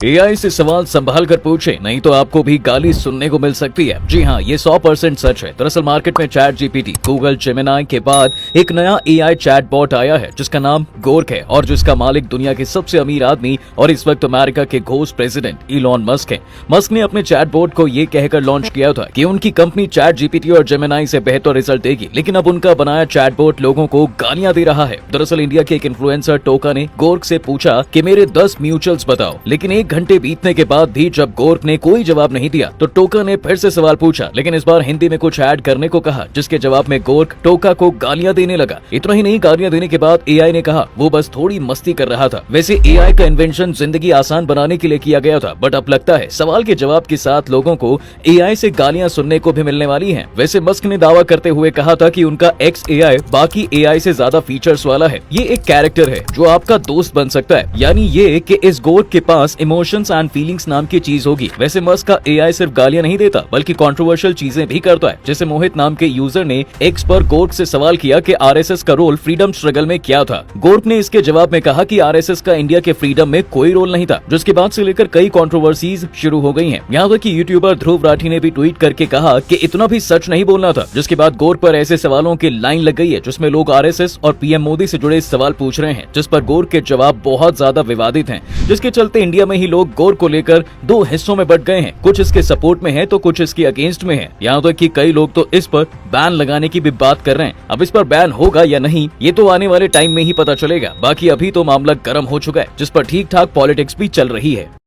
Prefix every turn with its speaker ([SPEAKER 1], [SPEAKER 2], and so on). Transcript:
[SPEAKER 1] AI से सवाल संभाल कर पूछे, नहीं तो आपको भी गाली सुनने को मिल सकती है। जी हाँ, ये 100% सच है। दरअसल मार्केट में चैट जीपीटी, गूगल जेमिनी के बाद एक नया एआई चैटबॉट आया है जिसका नाम गोर्क है और जिसका मालिक दुनिया के सबसे अमीर आदमी और इस वक्त अमेरिका के घोष प्रेसिडेंट इलॉन मस्क है। मस्क ने अपने चैटबॉट को ये कहकर लॉन्च किया था कि उनकी कंपनी चैट जीपीटी और जेमिनी से बेहतर रिजल्ट देगी, लेकिन अब उनका बनाया चैटबॉट लोगों को गालियां दे रहा है। दरअसल इंडिया के एक इन्फ्लुएंसर टोका ने गोर्क से पूछा कि मेरे 10 म्यूचुअल्स बताओ, लेकिन 1 घंटे बीतने के बाद भी जब गोर्क ने कोई जवाब नहीं दिया तो टोका ने फिर से सवाल पूछा, लेकिन इस बार हिंदी में कुछ ऐड करने को कहा, जिसके जवाब में गोर्क टोका को गालियां देने लगा। इतना ही नहीं, गालियां देने के बाद एआई ने कहा वो बस थोड़ी मस्ती कर रहा था। वैसे एआई का इन्वेंशन जिंदगी आसान बनाने के लिए किया गया था, बट अब लगता है सवाल के जवाब के साथ लोगों को एआई से गालियां सुनने को भी मिलने वाली हैं। वैसे मस्क ने दावा करते हुए कहा था कि उनका एक्स एआई बाकी एआई से ज्यादा फीचर्स वाला है। ये एक कैरेक्टर है जो आपका दोस्त बन सकता है, यानी ये कि इस गोर्क के पास इमोशंस एंड फीलिंग्स नाम की चीज होगी। वैसे मस्क का एआई सिर्फ गालियां नहीं देता बल्कि कंट्रोवर्शियल चीजें भी करता है। जैसे मोहित नाम के यूजर ने एक्स पर गोर्क से सवाल किया कि आरएसएस का रोल फ्रीडम स्ट्रगल में क्या था। गोर्क ने इसके जवाब में कहा कि आरएसएस का इंडिया के फ्रीडम में कोई रोल नहीं था, जिसके बाद से लेकर कई कंट्रोवर्सीज शुरू हो गई हैं। यहाँ तक कि यूट्यूबर ध्रुव राठी ने भी ट्वीट करके कहा कि इतना भी सच नहीं बोलना था, जिसके बाद गोर्क पर ऐसे सवालों की लाइन लग गई है जिसमें लोग आरएसएस और पीएम मोदी से जुड़े सवाल पूछ रहे हैं, जिस पर गोर्क के जवाब बहुत ज्यादा विवादित हैं, जिसके चलते इंडिया में ही लोग गोर्क को लेकर 2 हिस्सों में बट गए हैं। कुछ इसके सपोर्ट में है तो कुछ इसके अगेंस्ट में है। यहाँ तक कि कई लोग तो इस पर बैन लगाने की भी बात कर रहे हैं। अब इस पर बैन होगा या नहीं, ये तो आने वाले टाइम में ही पता चलेगा। बाकी अभी तो मामला गर्म हो चुका है, जिस पर ठीक ठाक पॉलिटिक्स भी चल रही है।